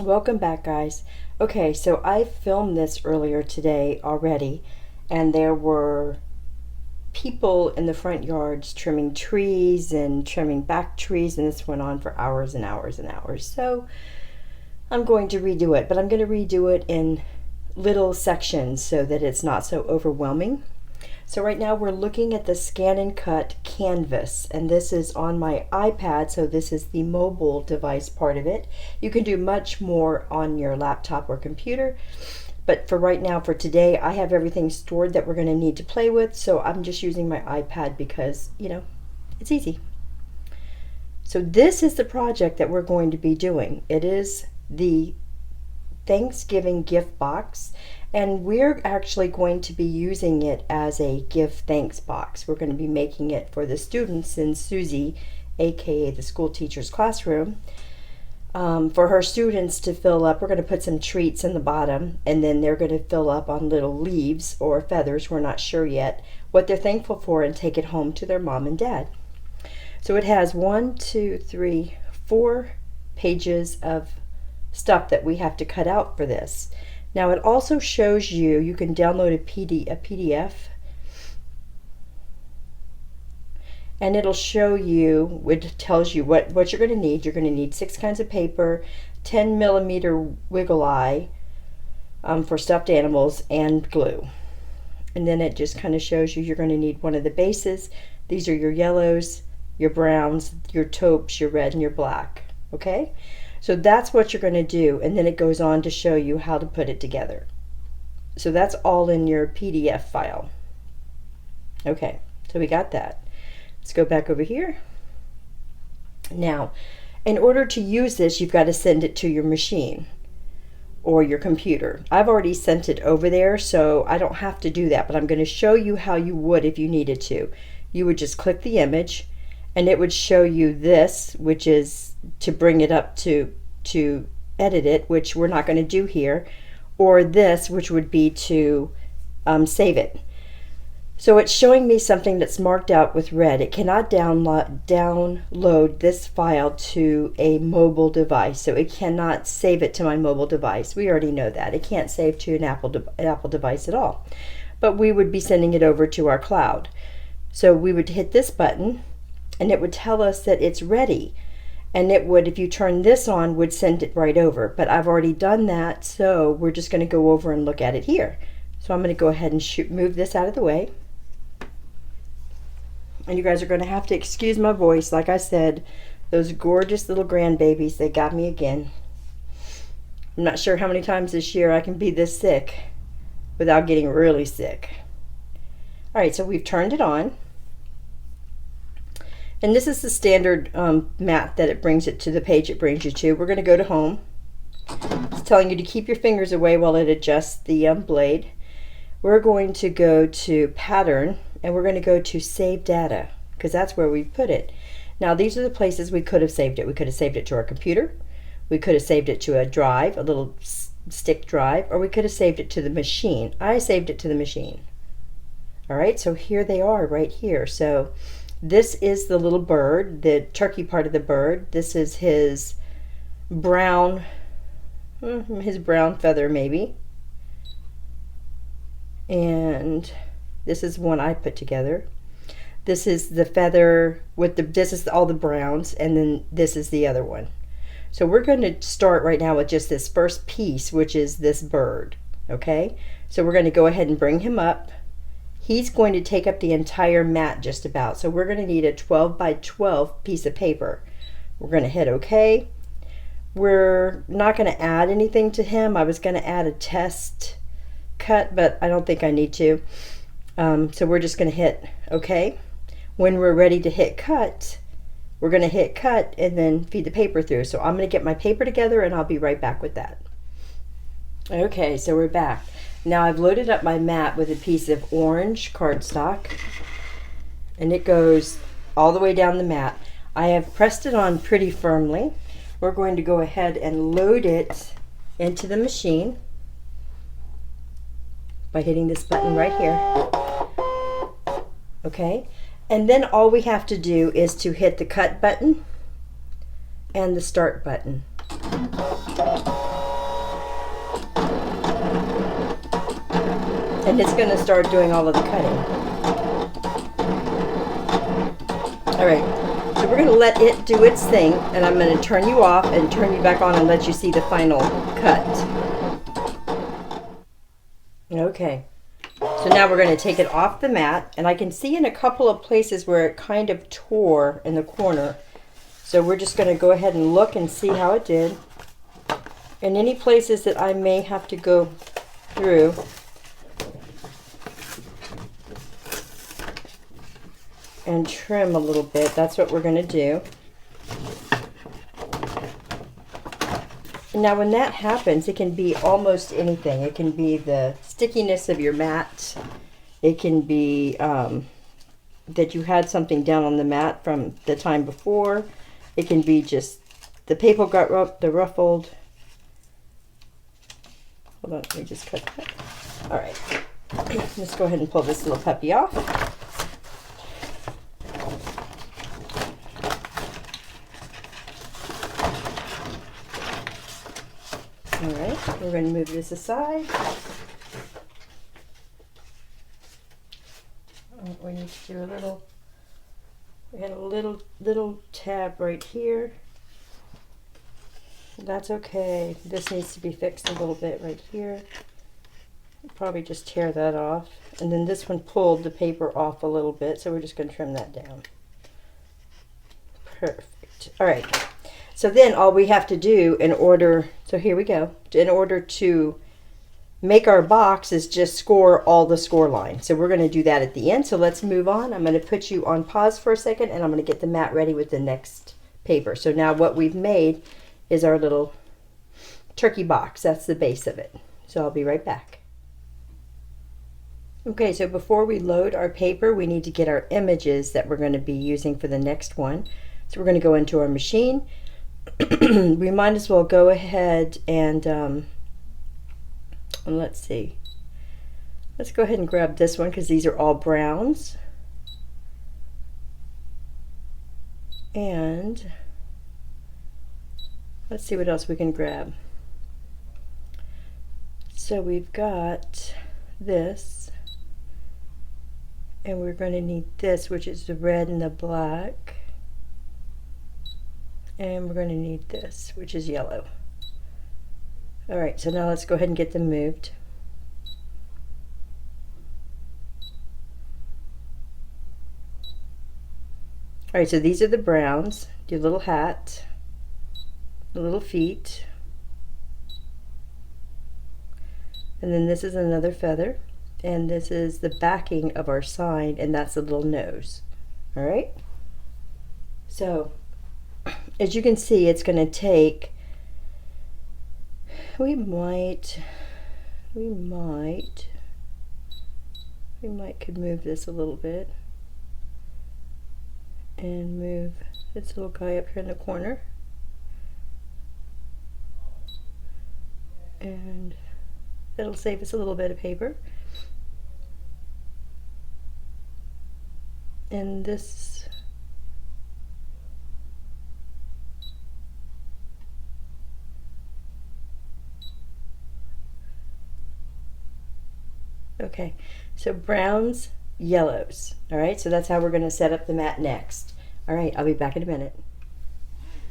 Welcome back, guys. Okay, so I filmed this earlier today already, and there were people in the front yards trimming trees and trimming back trees, and this went on for hours and hours and hours. So I'm going to redo it, but I'm going to redo it in little sections so that it's not so overwhelming. So right now we're looking at the Scan and Cut canvas, and this is on my iPad, so this is the mobile device part of it. You can do much more on your laptop or computer, but for right now, for today, I have everything stored that we're going to need to play with, so I'm just using my iPad because, you know, it's easy. So this is the project that we're going to be doing. It is the Thanksgiving gift box, and we're actually going to be using it as a give thanks box. We're going to be making it for the students in Susie, aka the school teacher's classroom, for her students to fill up. We're going to put some treats in the bottom, and then they're going to fill up on little leaves or feathers, we're not sure yet, what they're thankful for, and take it home to their mom and dad. So it has 4 pages of stuff that we have to cut out for this. Now it also shows you, you can download a PDF, and it'll show you, it tells you what you're going to need. You're going to need 6 kinds of paper, 10mm wiggle eye for stuffed animals, and glue. And then it just kind of shows you you're going to need one of the bases. These are your yellows, your browns, your taupes, your red, and your black. Okay? So that's what you're going to do, and then it goes on to show you how to put it together. So that's all in your PDF file. Okay, so we got that. Let's go back over here. Now, in order to use this, you've got to send it to your machine or your computer. I've already sent it over there, so I don't have to do that, but I'm going to show you how you would if you needed to. You would just click the image, and it would show you this, which is to bring it up to edit it, which we're not going to do here, or this, which would be to save it. So it's showing me something that's marked out with red. It cannot download this file to a mobile device, so it cannot save it to my mobile device. We already know that. It can't save to an Apple device at all. But we would be sending it over to our cloud. So we would hit this button, and it would tell us that it's ready. And it would, if you turn this on, would send it right over. But I've already done that, so we're just going to go over and look at it here. So I'm going to go ahead and move this out of the way. And you guys are going to have to excuse my voice. Like I said, those gorgeous little grandbabies, they got me again. I'm not sure how many times this year I can be this sick without getting really sick. All right, so we've turned it on. And this is the standard mat that it brings it to, the page it brings you to. We're going to go to home. It's telling you to keep your fingers away while it adjusts the blade. We're going to go to pattern, and we're going to go to save data, because that's where we put it. Now these are the places we could have saved it. We could have saved it to our computer. We could have saved it to a drive, a little stick drive, or we could have saved it to the machine. I saved it to the machine. All right, so here they are right here. So this is the little bird, the turkey part of the bird. This is his brown feather maybe. And this is one I put together. This is the feather with this is all the browns, and then this is the other one. So we're going to start right now with just this first piece, which is this bird. Okay, so we're going to go ahead and bring him up. He's going to take up the entire mat just about. So we're going to need a 12 by 12 piece of paper. We're going to hit OK. We're not going to add anything to him. I was going to add a test cut, but I don't think I need to. So we're just going to hit OK. When we're ready to hit cut, we're going to hit cut and then feed the paper through. So I'm going to get my paper together, and I'll be right back with that. Okay, so we're back. Now I've loaded up my mat with a piece of orange cardstock, and it goes all the way down the mat. I have pressed it on pretty firmly. We're going to go ahead and load it into the machine by hitting this button right here. Okay, and then all we have to do is to hit the cut button and the start button. and it's going to start doing all of the cutting. All right, so we're going to let it do its thing, and I'm going to turn you off and turn you back on and let you see the final cut. Okay, so now we're going to take it off the mat, and I can see in a couple of places where it kind of tore in the corner. So we're just going to go ahead and look and see how it did. And any places that I may have to go through, and trim a little bit, that's what we're going to do. Now when that happens, it can be almost anything. It can be the stickiness of your mat. It can be that you had something down on the mat from the time before. It can be just the paper got ruffled. Hold on, let me just cut that. All right, let's go ahead and pull this little puppy off. All right, we're going to move this aside. We need to do a little, we had a little tab right here. That's okay. This needs to be fixed a little bit right here. Probably just tear that off. And then this one pulled the paper off a little bit, so we're just going to trim that down. Perfect. All right. So then all we have to do in order, so here we go, in order to make our box is just score all the score lines. So we're going to do that at the end. So let's move on. I'm going to put you on pause for a second, and I'm going to get the mat ready with the next paper. So now what we've made is our little turkey box. That's the base of it. So I'll be right back. Okay, so before we load our paper, we need to get our images that we're going to be using for the next one. So we're going to go into our machine. We might as well go ahead and let's see. Let's go ahead and grab this one because these are all browns. And let's see what else we can grab. So we've got this, and we're going to need this, which is the red and the black. And we're going to need this, which is yellow. All right, so now let's go ahead and get them moved. All right, so these are the browns. Your little hat, the little feet. And then this is another feather. And this is the backing of our sign, and that's the little nose. All right? So, as you can see, it's going to take, we might could move this a little bit and move this little guy up here in the corner. And it'll save us a little bit of paper. And this, okay, so browns, yellows. All right, so that's how we're going to set up the mat next. All right, I'll be back in a minute.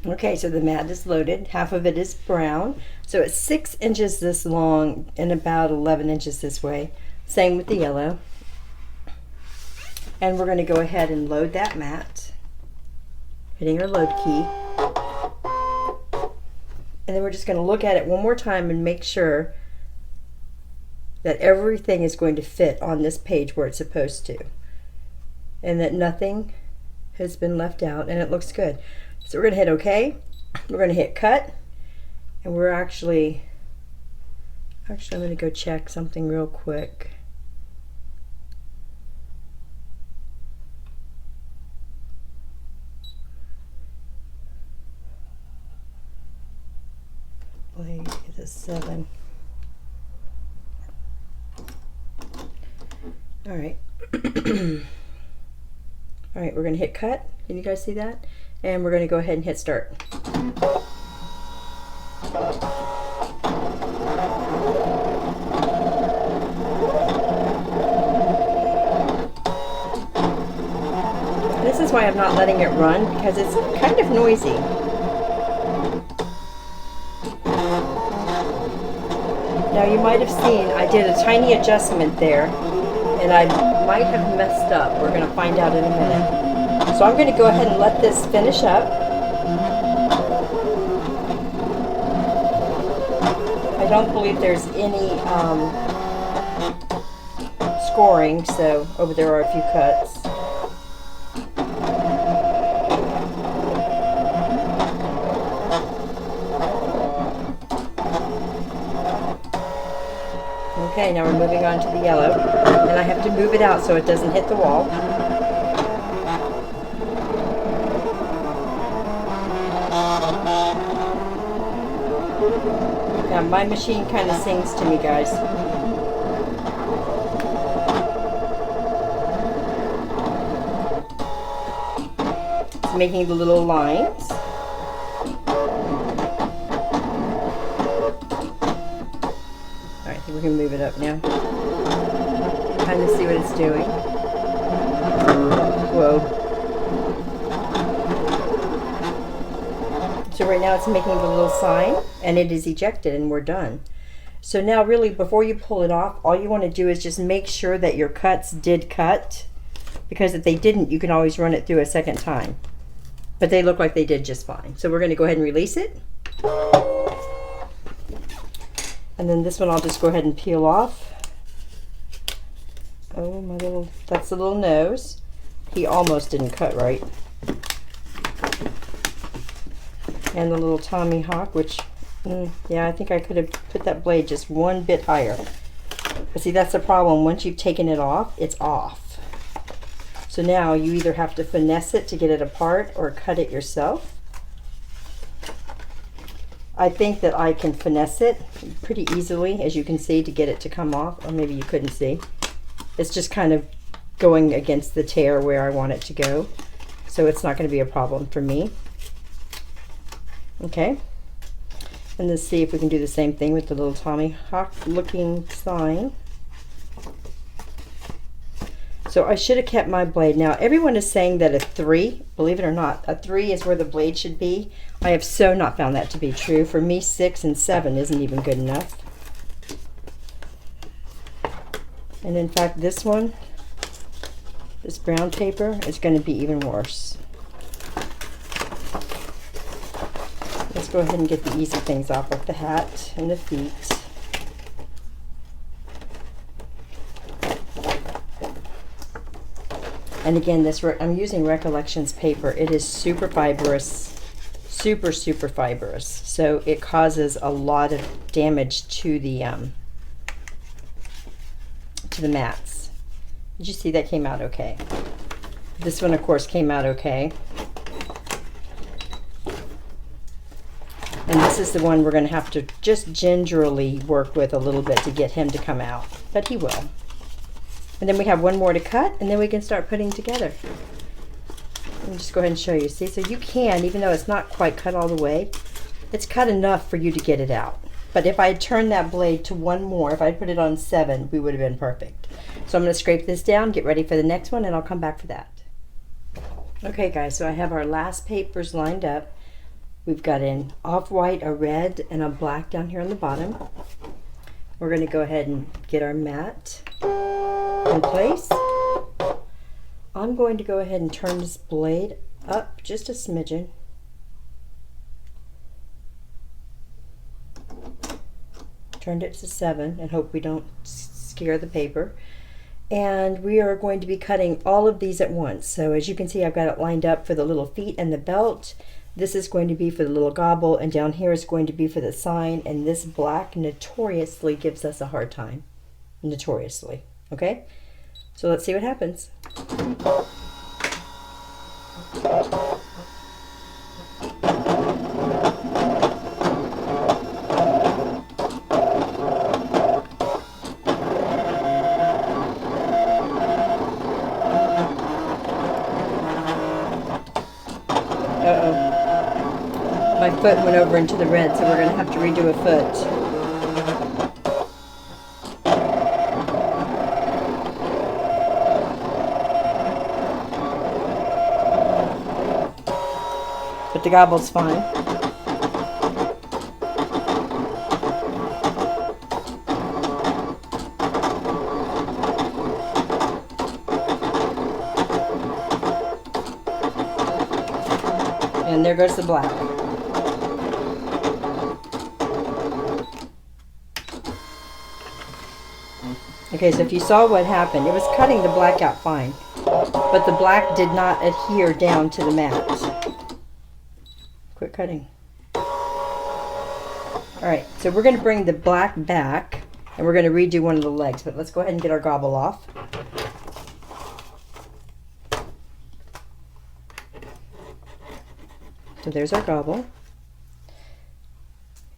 Okay, so the mat is loaded. Half of it is brown. So it's 6 inches this long and about 11 inches this way. Same with the yellow. And we're going to go ahead and load that mat, hitting our load key. And then we're just going to look at it one more time and make sure that everything is going to fit on this page where it's supposed to, and that nothing has been left out, and it looks good. So we're going to hit OK. We're going to hit cut, and we're actually I'm going to go check something real quick. Blade is a 7. All right. All right, we're going to hit cut. Can you guys see that? And we're going to go ahead and hit start. that's why I'm not letting it run, because it's kind of noisy. Now you might have seen I did a tiny adjustment there, and I might have messed up. We're going to find out in a minute. So I'm going to go ahead and let this finish up. I don't believe there's any scoring, so over there are a few cuts. Okay, now we're moving on to the yellow, and I have to move it out so it doesn't hit the wall. Now my machine kind of sings to me, guys. It's making the little lines. We can move it up now. Kind of see what it's doing. Whoa. So right now it's making the little sign, and it is ejected, and we're done. So now really, before you pull it off, all you want to do is just make sure that your cuts did cut, because if they didn't, you can always run it through a second time. But they look like they did just fine. So we're going to go ahead and release it. And then this one I'll just go ahead and peel off. Oh, my little, that's the little nose. He almost didn't cut right. And the little Tommy Hawk, which, yeah, I think I could have put that blade just one bit higher. But see, that's the problem. Once you've taken it off, it's off. So now you either have to finesse it to get it apart or cut it yourself. I think that I can finesse it pretty easily, as you can see, to get it to come off. Or maybe you couldn't see. It's just kind of going against the tear where I want it to go. So it's not going to be a problem for me. Okay. And let's see if we can do the same thing with the little Tommy Hawk looking sign. So I should have kept my blade. Now everyone is saying that a 3, believe it or not, a 3 is where the blade should be. I have so not found that to be true. For me, 6 and 7 isn't even good enough. And in fact, this one, this brown paper, is going to be even worse. Let's go ahead and get the easy things off, like the hat and the feet. And again, this I'm using Recollections paper. It is super fibrous, super fibrous. So it causes a lot of damage to the mats. Did you see that came out okay? This one, of course, came out okay. And this is the one we're going to have to just gingerly work with a little bit to get him to come out, but he will. And then we have one more to cut, and then we can start putting together. Let me just go ahead and show you. See, so you can, even though it's not quite cut all the way, it's cut enough for you to get it out. But if I had turned that blade to one more, if I put it on 7, we would have been perfect. So I'm going to scrape this down, get ready for the next one, and I'll come back for that. Okay, guys, so I have our last papers lined up. We've got an off-white, a red, and a black down here on the bottom. We're going to go ahead and get our mat in place. I'm going to go ahead and turn this blade up just a smidgen. Turned it to 7 and hope we don't scare the paper. And we are going to be cutting all of these at once. So as you can see, I've got it lined up for the little feet and the belt. This is going to be for the little gobble, and down here is going to be for the sign, and this black notoriously gives us a hard time. Notoriously. Okay? So let's see what happens. My foot went over into the red, so we're going to have to redo a foot. but the gobble's fine. And there goes the black. Okay, so if you saw what happened, it was cutting the black out fine, but the black did not adhere down to the mat. Quit cutting. Alright, so we're going to bring the black back, and we're going to redo one of the legs, but let's go ahead and get our gobble off. So there's our gobble.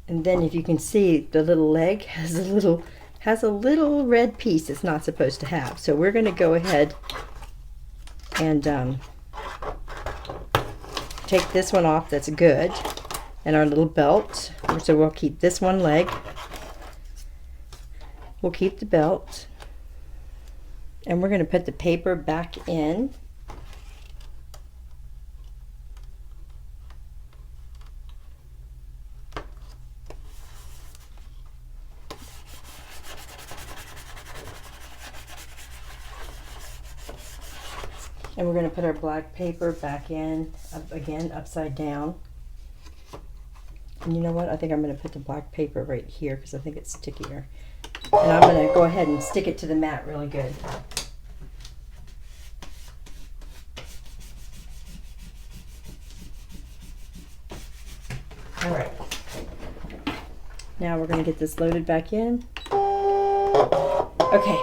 And then if you can see, the little leg has a little red piece it's not supposed to have. So we're going to go ahead and take this one off. That's good. And our little belt. So we'll keep this one leg. We'll keep the belt. And we're going to put the paper back in. And we're going to put our black paper back in, again, upside down. And you know what? I think I'm going to put the black paper right here because I think it's stickier. And I'm going to go ahead and stick it to the mat really good. All right. Now we're going to get this loaded back in. Okay.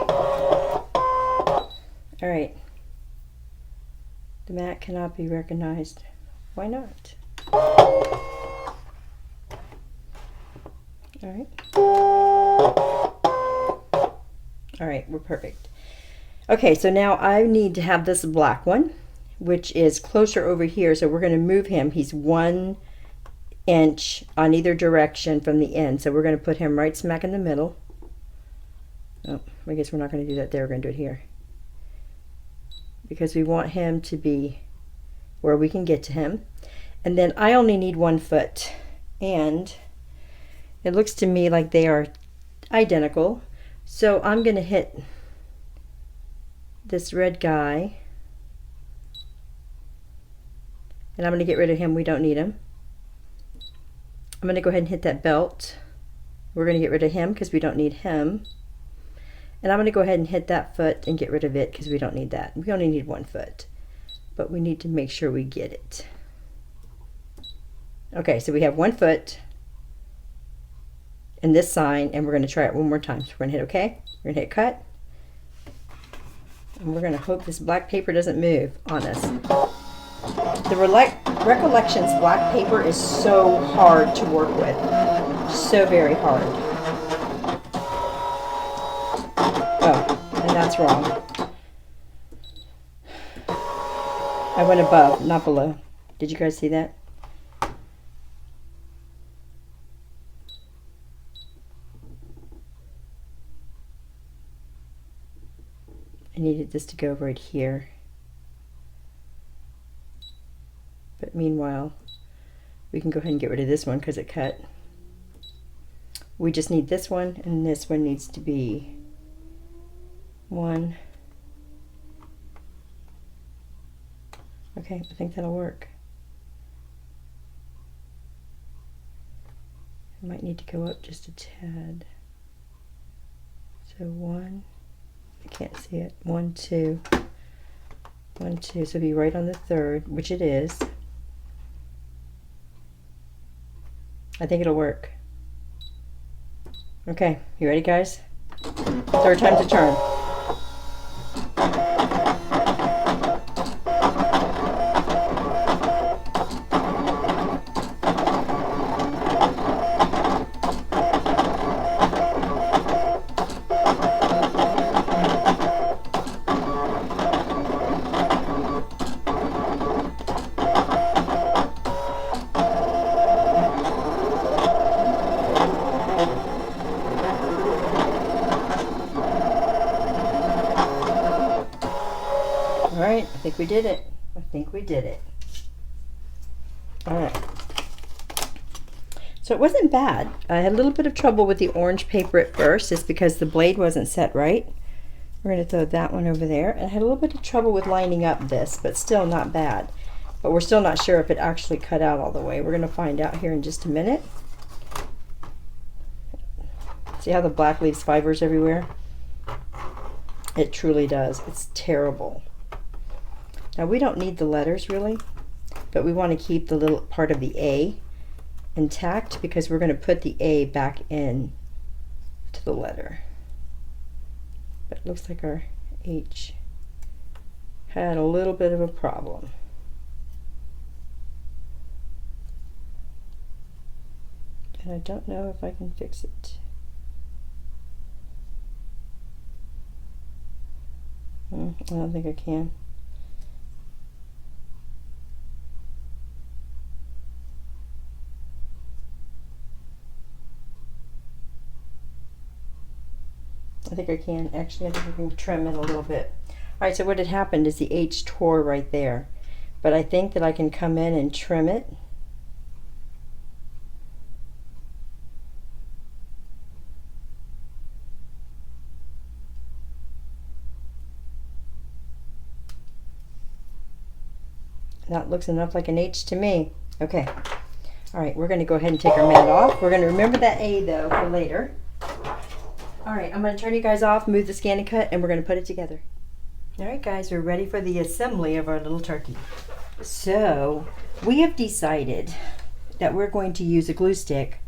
All right. The mat cannot be recognized. Why not? All right. All right, we're perfect. Okay, so now I need to have this black one, which is closer over here. So we're going to move him. He's 1 inch on either direction from the end. So we're going to put him right smack in the middle. Oh, I guess we're not going to do that there. We're going to do it here, because we want him to be where we can get to him. And then I only need 1 foot, and it looks to me like they are identical. So I'm going to hit this red guy, and I'm going to get rid of him. We don't need him. I'm going to go ahead and hit that belt. We're going to get rid of him because we don't need him. And I'm going to go ahead and hit that foot and get rid of it because we don't need that. We only need 1 foot, but we need to make sure we get it. Okay, so we have 1 foot in this sign, and we're going to try it one more time. So we're going to hit OK. We're going to hit cut. And we're going to hope this black paper doesn't move on us. The Recollections black paper is so hard to work with. So very hard. Oh, and that's wrong. I went above, not below. Did you guys see that? I needed this to go right here. But meanwhile, we can go ahead and get rid of this one because it cut. We just need this one, and this one needs to be 1. Okay, I think that'll work. I might need to go up just a tad. So 1, I can't see it. 1, 2, 1, 2. So be right on the 3rd, which it is. I think it'll work. Okay, you ready, guys? 3rd time's a charm. Alright, I think we did it. I think we did it. All right. So it wasn't bad. I had a little bit of trouble with the orange paper at first, just because the blade wasn't set right. We're going to throw that one over there. And I had a little bit of trouble with lining up this, but still not bad. But we're still not sure if it actually cut out all the way. We're going to find out here in just a minute. See how the black leaves fibers everywhere? It truly does. It's terrible. Now we don't need the letters really, but we want to keep the little part of the A intact because we're going to put the A back in to the letter. But it looks like our H had a little bit of a problem. And I don't know if I can fix it. I don't think I can. I think I can. Actually, I think I can trim it a little bit. Alright, so what had happened is the H tore right there. But I think that I can come in and trim it. That looks enough like an H to me. Okay. Alright, we're going to go ahead and take our mat off. We're going to remember that A though for later. Alright, I'm going to turn you guys off, move the scan and cut, and we're going to put it together. Alright guys, we're ready for the assembly of our little turkey. So, we have decided that we're going to use a glue stick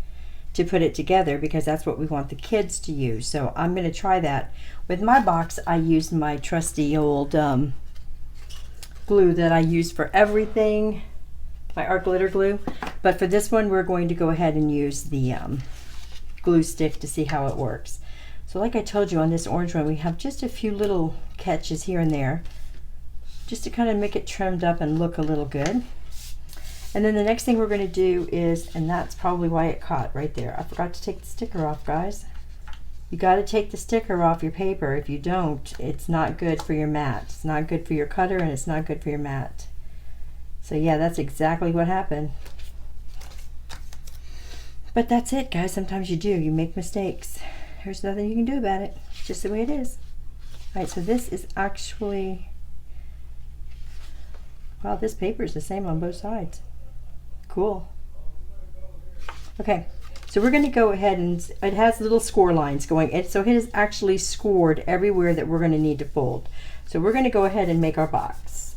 to put it together because that's what we want the kids to use. So I'm going to try that. With my box, I used my trusty old glue that I use for everything, my art glitter glue, but for this one we're going to go ahead and use the glue stick to see how it works. So like I told you, on this orange one we have just a few little catches here and there just to kind of make it trimmed up and look a little good. And then the next thing we're going to do is, and that's probably why it caught right there, I forgot to take the sticker off, guys. You got to take the sticker off your paper. If you don't, it's not good for your mat. It's not good for your cutter, and it's not good for your mat. So yeah, that's exactly what happened. But that's it, guys. Sometimes you do. You make mistakes. There's nothing you can do about it. It's just the way it is. All right, so this is actually, wow, this paper is the same on both sides. Cool. Okay. So we're going to go ahead and, it has little score lines going, and so it is actually scored everywhere that we're going to need to fold. So we're going to go ahead and make our box.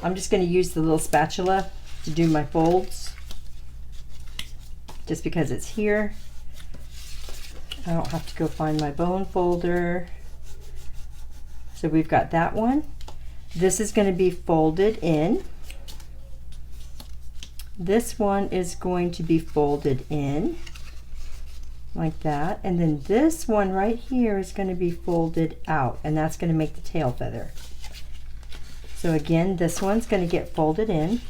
I'm just going to use the little spatula to do my folds, just because it's here. I don't have to go find my bone folder. So we've got that one. This is going to be folded in. This one is going to be folded in. Like that, and then this one right here is going to be folded out, and that's going to make the tail feather. So again, this one's going to get folded in.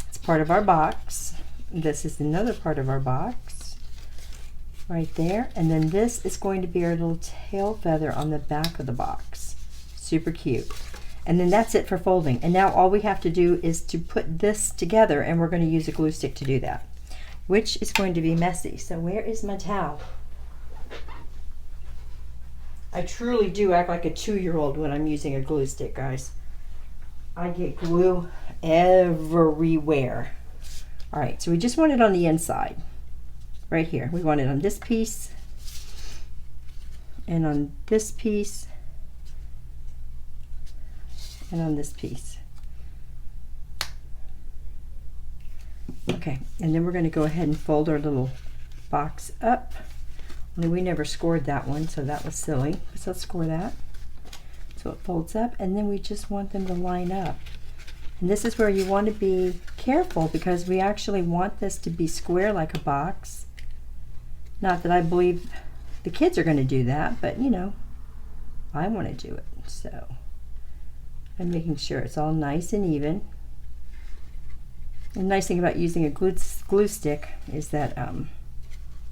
It's part of our box. This is another part of our box right there, and then this is going to be our little tail feather on the back of the box. Super cute. And then that's it for folding, and now all we have to do is to put this together, and we're going to use a glue stick to do that, which is going to be messy. So where is my towel? I truly do act like a 2-year-old when I'm using a glue stick, guys. I get glue everywhere. All right, so we just want it on the inside, right here. We want it on this piece, and on this piece, and on this piece. Okay, and then we're going to go ahead and fold our little box up. Only we never scored that one, so that was silly. So let's score that. So it folds up, and then we just want them to line up. And this is where you want to be careful, because we actually want this to be square like a box. Not that I believe the kids are going to do that, but you know, I want to do it. So I'm making sure it's all nice and even. The nice thing about using a glue stick is that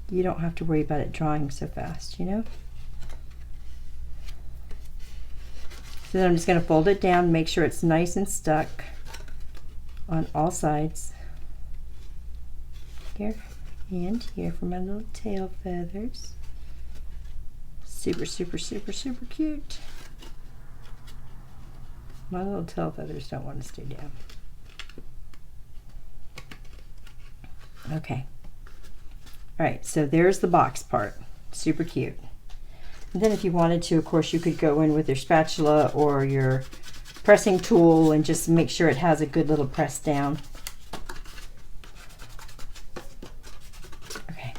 you don't have to worry about it drying so fast, you know? So then I'm just going to fold it down, make sure it's nice and stuck. on all sides. Here and here for my little tail feathers. Super, super, super, super cute. My little tail feathers don't want to stay down. Okay. All right, so there's the box part. Super cute. And then if you wanted to, of course, you could go in with your spatula or your pressing tool and just make sure it has a good little press down. Okay.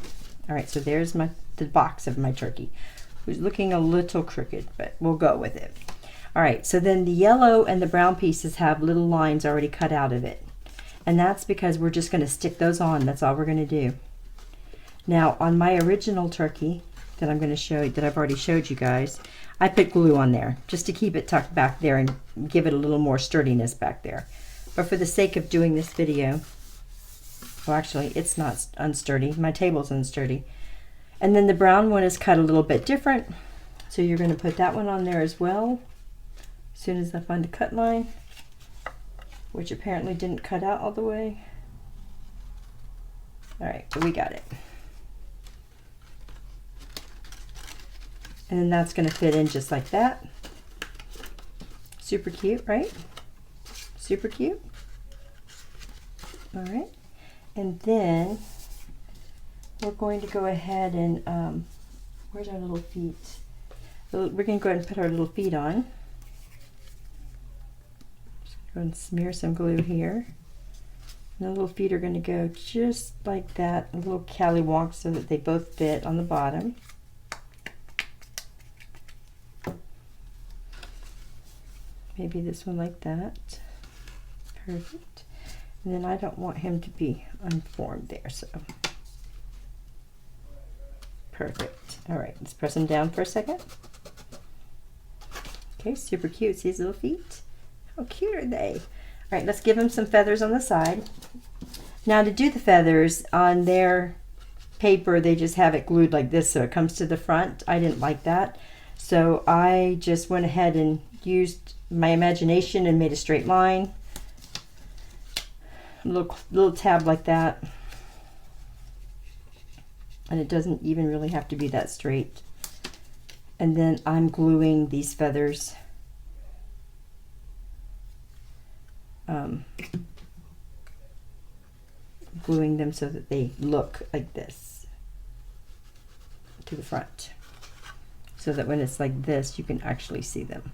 All right, so there's the box of my turkey. Who's looking a little crooked, but we'll go with it. All right, so then the yellow and the brown pieces have little lines already cut out of it. And that's because we're just going to stick those on. That's all we're going to do. Now, on my original turkey that I'm going to show you, that I've already showed you guys, I put glue on there just to keep it tucked back there and give it a little more sturdiness back there. But for the sake of doing this video, well, actually, it's not unsturdy. My table's unsturdy. And then the brown one is cut a little bit different. So you're going to put that one on there as well. As soon as I find the cut line, which apparently didn't cut out all the way. All right, so we got it. And then that's going to fit in just like that. Super cute, right? Super cute. All right. And then we're going to go ahead and, where's our little feet? So we're going to go ahead and put our little feet on. Just go and smear some glue here. And the little feet are going to go just like that, a little callywonk so that they both fit on the bottom. Maybe this one like that. Perfect. And then I don't want him to be unformed there, so. Perfect. All right, let's press him down for a second. Okay, super cute. See his little feet? How cute are they? All right, let's give him some feathers on the side. Now to do the feathers, on their paper, they just have it glued like this so it comes to the front. I didn't like that. So I just went ahead and used my imagination and made a straight line. A little tab like that. And it doesn't even really have to be that straight. And then I'm gluing these feathers. Gluing them so that they look like this to the front. So that when it's like this, you can actually see them.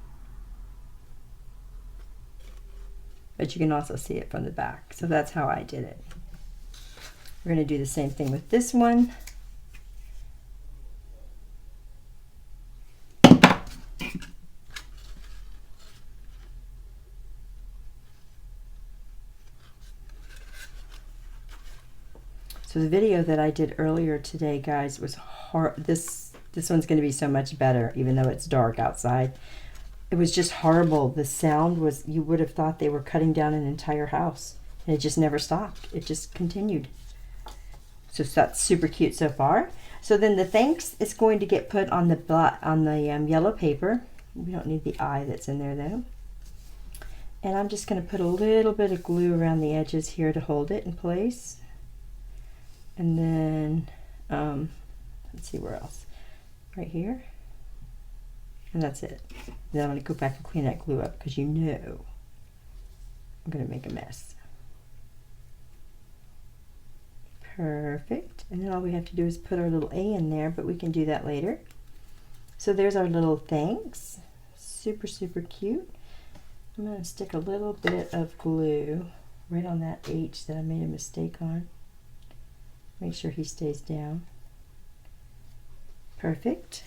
But you can also see it from the back. So that's how I did it. We're going to do the same thing with this one. So the video that I did earlier today, guys, was hard. This one's going to be so much better, even though it's dark outside. It was just horrible. The sound was, you would have thought they were cutting down an entire house. And it just never stopped. It just continued. So that's super cute so far. So then the thanks is going to get put on the yellow paper. We don't need the eye that's in there though. And I'm just going to put a little bit of glue around the edges here to hold it in place. And then, let's see where else. Right here. And that's it. Then I'm going to go back and clean that glue up because you know I'm going to make a mess. Perfect. And then all we have to do is put our little A in there, but we can do that later. So there's our little thanks. Super, super cute. I'm going to stick a little bit of glue right on that H that I made a mistake on. Make sure he stays down. Perfect.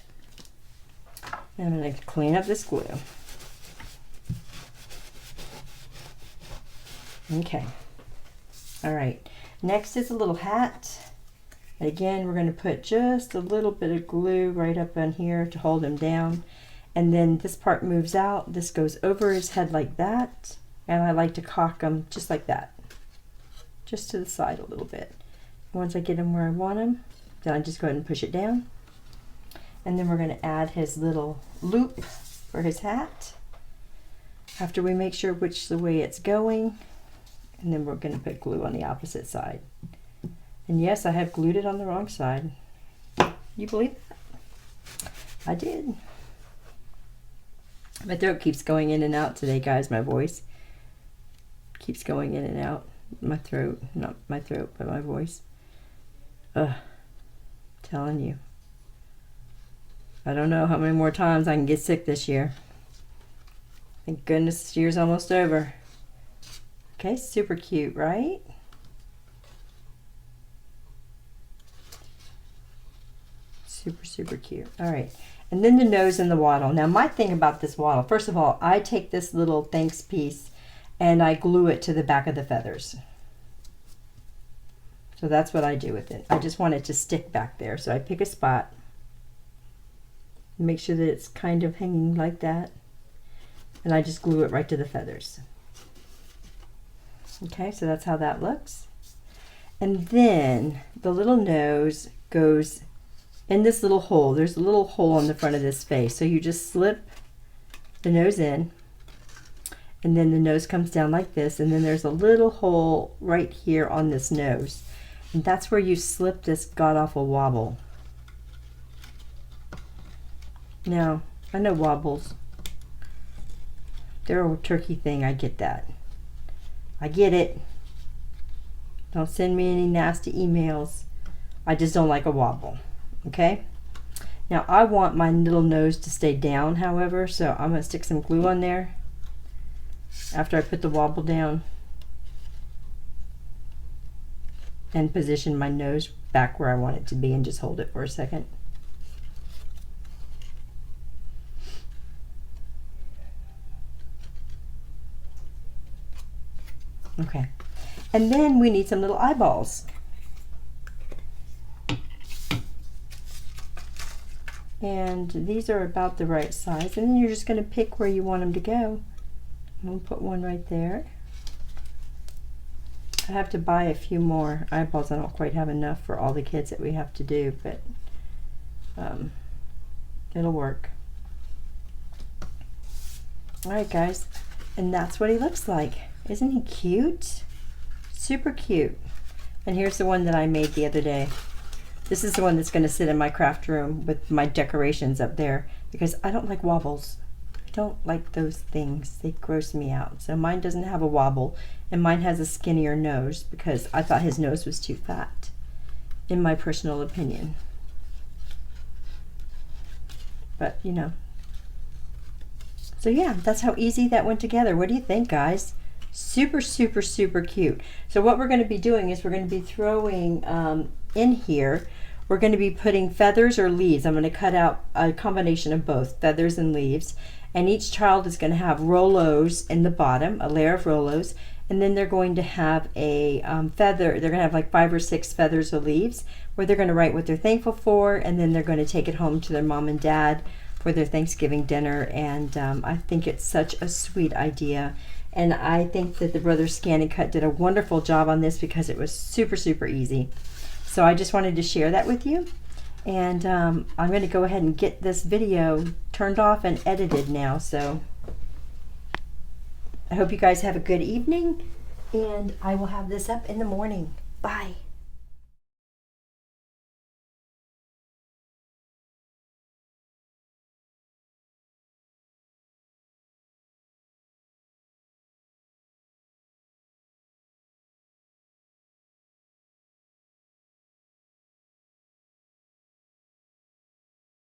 And I'm going to clean up this glue. Okay. All right. Next is a little hat. Again, we're going to put just a little bit of glue right up on here to hold him down. And then this part moves out. This goes over his head like that. And I like to cock him just like that. Just to the side a little bit. Once I get him where I want him, then I just go ahead and push it down. And then we're going to add his little loop for his hat. After we make sure which the way it's going. And then we're going to put glue on the opposite side. And yes, I have glued it on the wrong side. You believe that? I did. My throat keeps going in and out today, guys. My voice keeps going in and out. My throat, not my throat, but my voice. Ugh, telling you. I don't know how many more times I can get sick this year. Thank goodness this year's almost over. Okay, super cute, right? Super, super cute. All right, and then the nose and the wattle. Now, my thing about this wattle, first of all, I take this little thanks piece and I glue it to the back of the feathers. So that's what I do with it. I just want it to stick back there. So I pick a spot, make sure that it's kind of hanging like that, and I just glue it right to the feathers. Okay, so that's how that looks. And then the little nose goes in this little hole. There's a little hole on the front of this face. So you just slip the nose in, and then the nose comes down like this, and then there's a little hole right here on this nose. And that's where you slip this god-awful wobble. Now, I know wobbles. They're a turkey thing, I get that. I get it. Don't send me any nasty emails. I just don't like a wobble. Okay? Now I want my little nose to stay down, however, so I'm going to stick some glue on there after I put the wobble down and position my nose back where I want it to be and just hold it for a second. Okay, and then we need some little eyeballs. And these are about the right size, and then you're just going to pick where you want them to go. I'm going to put one right there. I have to buy a few more eyeballs. I don't quite have enough for all the kids that we have to do, but it'll work. Alright guys, and that's what he looks like. Isn't he cute? Super cute. And here's the one that I made the other day. This is the one that's going to sit in my craft room with my decorations up there, because I don't like wobbles. I don't like those things. They gross me out. So mine doesn't have a wobble, and mine has a skinnier nose because I thought his nose was too fat, in my personal opinion. But, you know. So yeah, that's how easy that went together. What do you think, guys? Super, super, super cute. So what we're going to be doing is we're going to be throwing in here, we're going to be putting feathers or leaves. I'm going to cut out a combination of both, feathers and leaves. And each child is going to have Rollos in the bottom, a layer of Rollos. And then they're going to have a feather. They're going to have like 5 or 6 feathers or leaves where they're going to write what they're thankful for. And then they're going to take it home to their mom and dad for their Thanksgiving dinner. And I think it's such a sweet idea. And I think that the Brothers Scan and Cut did a wonderful job on this because it was super, super easy. So I just wanted to share that with you. And I'm going to go ahead and get this video turned off and edited now. So I hope you guys have a good evening. And I will have this up in the morning. Bye.